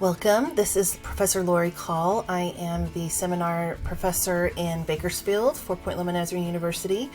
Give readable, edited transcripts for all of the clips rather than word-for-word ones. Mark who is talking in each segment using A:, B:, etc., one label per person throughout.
A: Welcome. This is Professor Lori Call. I am the seminar professor in Bakersfield for Point Loma Nazarene University.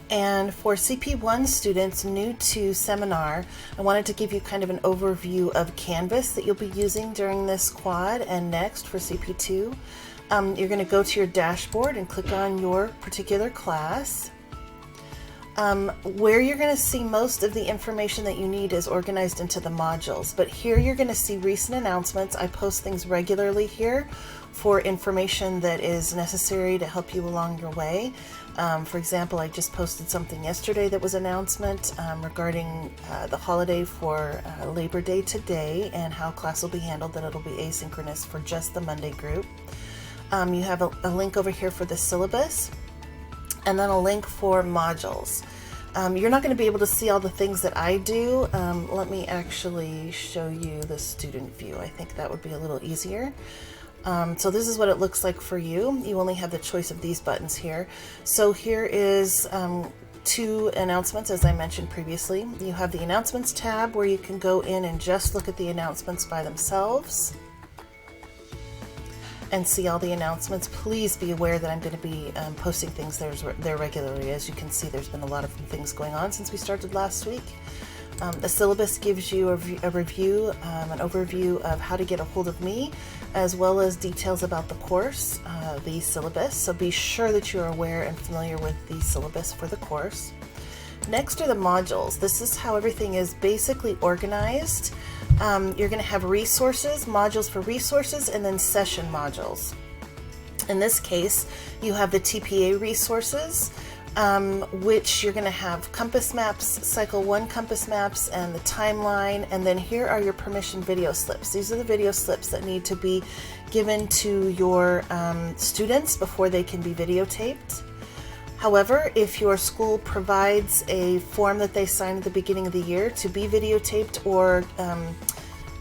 A: And for CP1 students new to seminar, I wanted to give you kind of an overview of Canvas that you'll be using during this quad and next for CP2. You're going to go to your dashboard and click on your particular class. Where you're going to see most of the information that you need is organized into the modules, but here you're going to see recent announcements. I post things regularly here for information that is necessary to help you along your way. For example, I just posted something yesterday that was an announcement regarding the holiday for Labor Day today and how class will be handled, that it'll be asynchronous for just the Monday group. You have a link over here for the syllabus, and then a link for modules. You're not going to be able to see all the things that I do. Let me actually show you the student view. I think that would be a little easier. So this is what it looks like for you. You only have the choice of these buttons here. So here is two announcements, as I mentioned previously. You have the announcements tab where you can go in and just look at the announcements by themselves and see all the announcements. Please be aware that I'm going to be posting things there regularly. As you can see, there's been a lot of things going on since we started last week. The syllabus gives you a review, an overview of how to get a hold of me, as well as details about the course, the syllabus. So be sure that you're aware and familiar with the syllabus for the course. Next are the modules. This is how everything is basically organized. You're going to have resources, modules for resources, and then session modules. In this case, you have the TPA resources, which you're going to have compass maps, cycle 1 compass maps, and the timeline. And then here are your permission video slips. These are the video slips that need to be given to your students before they can be videotaped. However, if your school provides a form that they sign at the beginning of the year to be videotaped or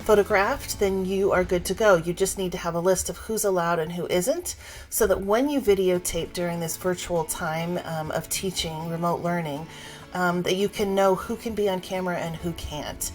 A: photographed, then you are good to go. You just need to have a list of who's allowed and who isn't, so that when you videotape during this virtual time of teaching, remote learning, that you can know who can be on camera and who can't.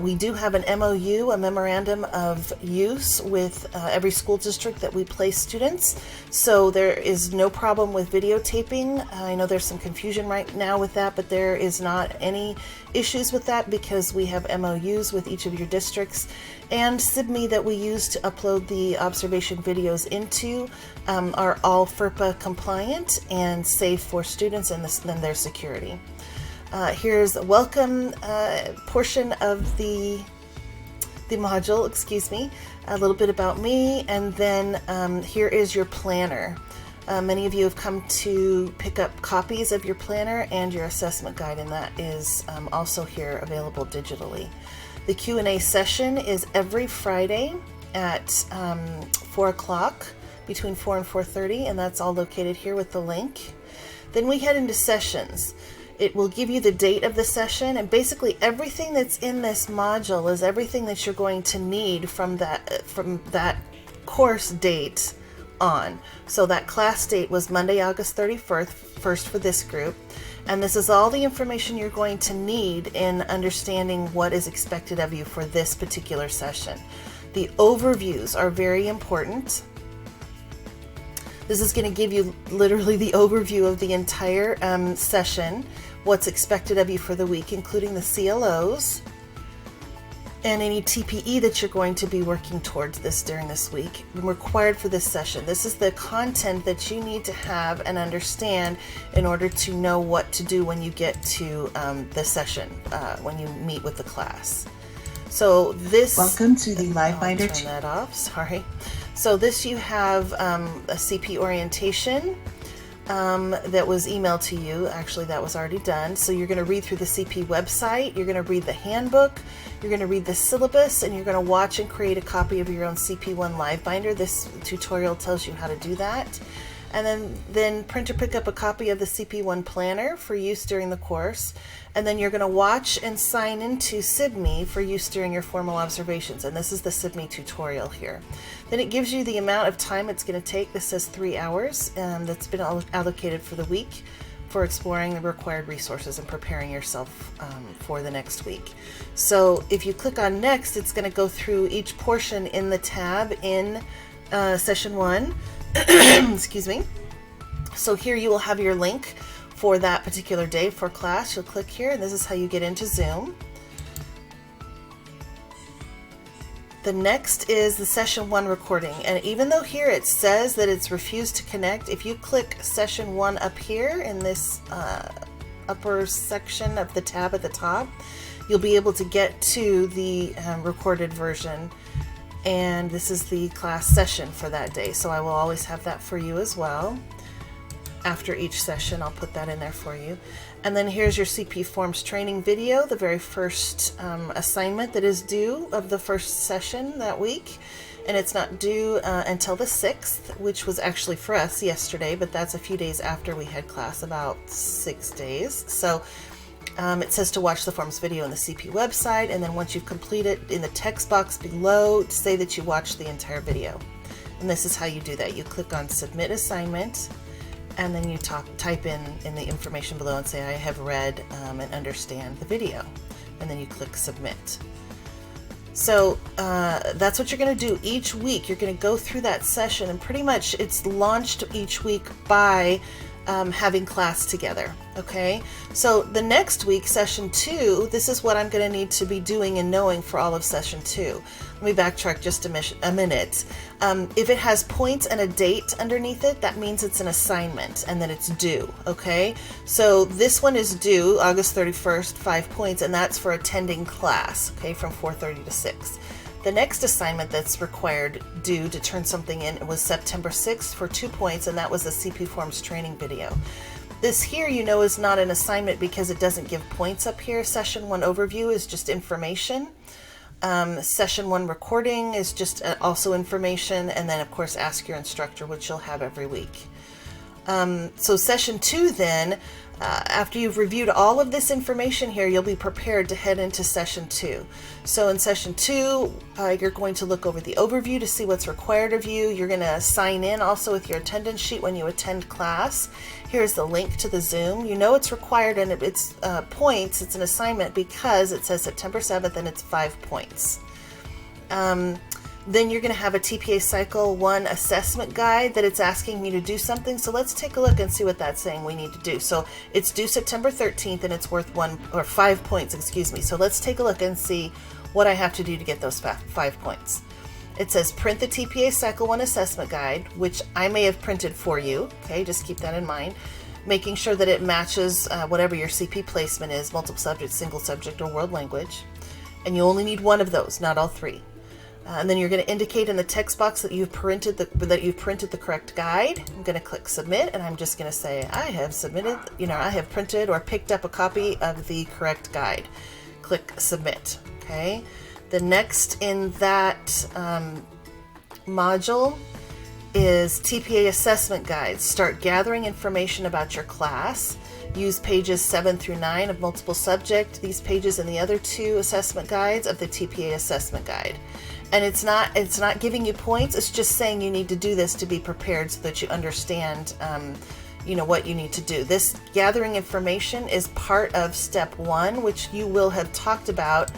A: We do have an MOU, a memorandum of use, with every school district that we place students, so there is no problem with videotaping. I know there's some confusion right now with that, but there is not any issues with that because we have MOUs with each of your districts, and SIBME that we use to upload the observation videos into are all FERPA compliant and safe for students and their security. Here's a welcome portion of the module, excuse me, a little bit about me, and then here is your planner. Many of you have come to pick up copies of your planner and your assessment guide, and that is also here available digitally. The Q&A session is every Friday at 4 o'clock, between 4 and 4:30, and that's all located here with the link. Then we head into sessions. It will give you the date of the session, and basically everything that's in this module is everything that you're going to need from that course date on. So that class date was Monday, August 31st for this group, and this is all the information you're going to need in understanding what is expected of you for this particular session. The overviews are very important. This is going to give you literally the overview of the entire session, what's expected of you for the week, including the CLOs and any TPE that you're going to be working towards during this week, required for this session. This is the content that you need to have and understand in order to know what to do when you get to the session, when you meet with the class. So this...
B: Welcome to the LiveBinder.
A: Turn that off, sorry. So this, you have a CP orientation that was emailed to you. Actually, that was already done. So you're going to read through the CP website, you're going to read the handbook, you're going to read the syllabus, and you're going to watch and create a copy of your own CP1 LiveBinder. This tutorial tells you how to do that. And then print or pick up a copy of the CP1 planner for use during the course. And then you're going to watch and sign into SIBME for use during your formal observations. And this is the SIBME tutorial here. Then it gives you the amount of time it's going to take. This says 3 hours that's been allocated for the week. for exploring the required resources and preparing yourself for the next week. So if you click on next, it's going to go through each portion in the tab in session 1. Excuse me. So here you will have your link for that particular day for class. You'll click here, and this is how you get into Zoom. The next is the session 1 recording, and even though here it says that it's refused to connect, if you click session 1 up here in this upper section of the tab at the top, you'll be able to get to the recorded version, and this is the class session for that day. So I will always have that for you as well. After each session, I'll put that in there for you. And then here's your CP Forms training video, the very first assignment that is due of the first session that week. And it's not due until the 6th, which was actually for us yesterday, but that's a few days after we had class, about 6 days. So it says to watch the forms video on the CP website, and then once you've completed, in the text box below, say that you watched the entire video. And this is how you do that. You click on Submit Assignment, and then you type in the information below and say, I have read and understand the video. And then you click Submit. So that's what you're going to do each week. You're going to go through that session, and pretty much it's launched each week by having class together. Okay, so the next week, session 2, this is what I'm going to need to be doing and knowing for all of session 2. Let me backtrack just a minute. If it has points and a date underneath it, that means it's an assignment and that it's due. Okay, so this one is due August 31st, 5 points, and that's for attending class, okay, from 4:30 to 6. The next assignment that's required due to turn something in was September 6th for 2 points, and that was the CP Forms training video. This here, you know, is not an assignment because it doesn't give points up here. Session 1 overview is just information. Session 1 recording is just also information, and then of course ask your instructor, which you'll have every week. So session 2 then, after you've reviewed all of this information here, you'll be prepared to head into session 2. So in session 2, you're going to look over the overview to see what's required of you. You're going to sign in also with your attendance sheet when you attend class. Here's the link to the Zoom. You know it's required, and it's points. It's an assignment because it says September 7th and it's 5 points. Then you're going to have a TPA Cycle 1 assessment guide that it's asking you to do something. So let's take a look and see what that's saying we need to do. So it's due September 13th and it's worth 5 points, excuse me. So let's take a look and see what I have to do to get those 5 points. It says print the TPA Cycle 1 assessment guide, which I may have printed for you. Okay, just keep that in mind. Making sure that it matches whatever your CP placement is, multiple subject, single subject, or world language. And you only need one of those, not all 3. And then you're going to indicate in the text box that you've printed the correct guide. I'm going to click Submit, and I'm just going to say I have submitted, I have printed or picked up a copy of the correct guide. Click Submit. Okay. The next in that module is TPA Assessment Guides. Start gathering information about your class. Use pages 7 through 9 of multiple subject. These pages and the other 2 assessment guides of the TPA Assessment Guide. And it's not giving you points. It's just saying you need to do this to be prepared so that you understand, what you need to do. This gathering information is part of step 1, which you will have talked about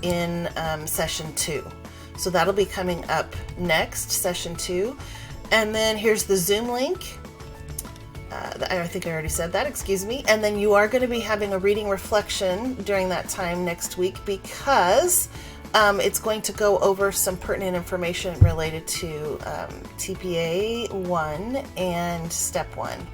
A: in session 2. So that'll be coming up next, session 2. And then here's the Zoom link. I think I already said that, excuse me. And then you are going to be having a reading reflection during that time next week because it's going to go over some pertinent information related to TPA 1 and Step 1.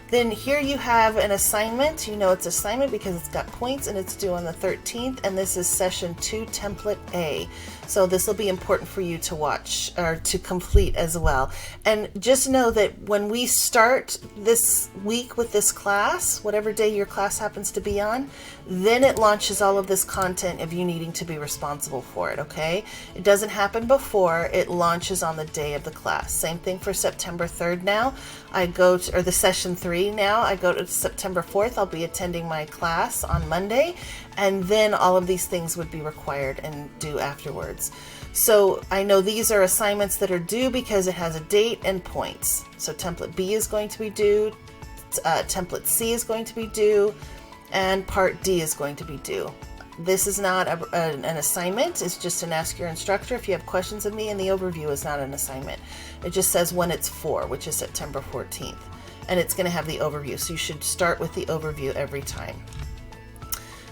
A: Then here you have an assignment. You know it's assignment because it's got points and it's due on the 13th, and this is session 2, template A. So this will be important for you to watch or to complete as well. And just know that when we start this week with this class, whatever day your class happens to be on, then it launches all of this content of you needing to be responsible for it, okay? It doesn't happen before, it launches on the day of the class. Same thing for September 3rd now. Or the session 3 now, I go to September 4th, I'll be attending my class on Monday, and then all of these things would be required and due afterwards. So I know these are assignments that are due because it has a date and points. So template B is going to be due, template C is going to be due, and part D is going to be due. This is not an assignment. It's just an ask your instructor if you have questions of me, and the overview is not an assignment. It just says when it's for, which is September 14th. And it's going to have the overview. So you should start with the overview every time.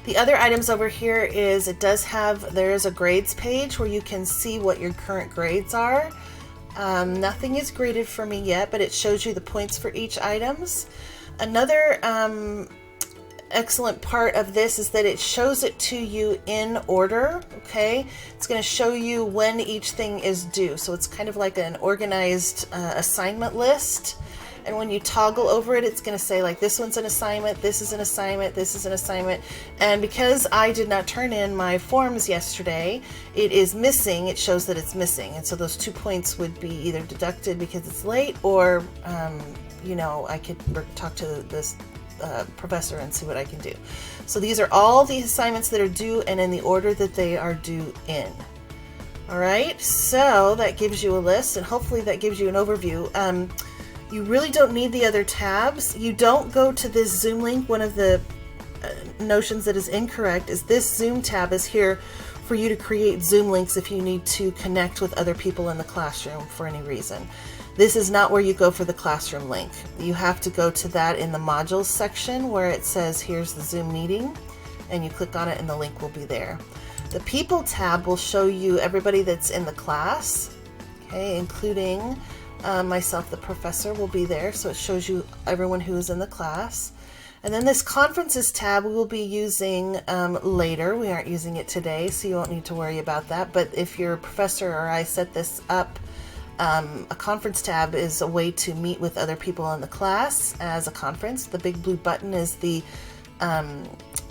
A: The other items over here is there is a grades page where you can see what your current grades are. Nothing is graded for me yet, but it shows you the points for each items. Another excellent part of this is that it shows it to you in order. Okay, it's going to show you when each thing is due, so it's kind of like an organized assignment list. And when you toggle over it, it's going to say like, this one's an assignment, this is an assignment, this is an assignment. And because I did not turn in my forms yesterday, it is missing. It shows that it's missing, and so those 2 points would be either deducted because it's late, or you know, I could talk to this professor and see what I can do. So these are all the assignments that are due and in the order that they are due in. All right, so that gives you a list, and hopefully that gives you an overview. You really don't need the other tabs. You don't go to this Zoom link. One of the notions that is incorrect is this Zoom tab is here for you to create Zoom links if you need to connect with other people in the classroom for any reason. This is not where you go for the classroom link. You have to go to that in the modules section where it says here's the Zoom meeting, and you click on it and the link will be there. The people tab will show you everybody that's in the class, okay, including myself, the professor, will be there, so it shows you everyone who is in the class. And then this conferences tab we will be using later. We aren't using it today, so you won't need to worry about that. But if your professor or I set this up, a conference tab is a way to meet with other people in the class as a conference. The big blue button is the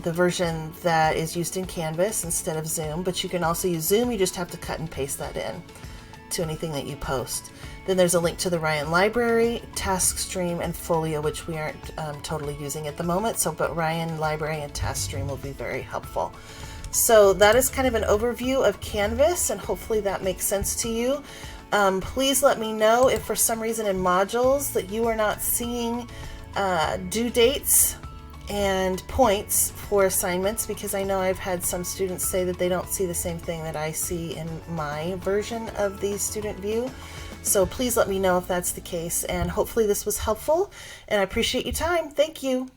A: version that is used in Canvas instead of Zoom, but you can also use Zoom. You just have to cut and paste that in to anything that you post. Then there's a link to the Ryan Library, TaskStream, and Folio, which we aren't totally using at the moment. But Ryan Library and TaskStream will be very helpful. So that is kind of an overview of Canvas, and hopefully that makes sense to you. Please let me know if for some reason in modules that you are not seeing due dates and points for assignments, because I know I've had some students say that they don't see the same thing that I see in my version of the student view. So please let me know if that's the case, and hopefully this was helpful, and I appreciate your time. Thank you.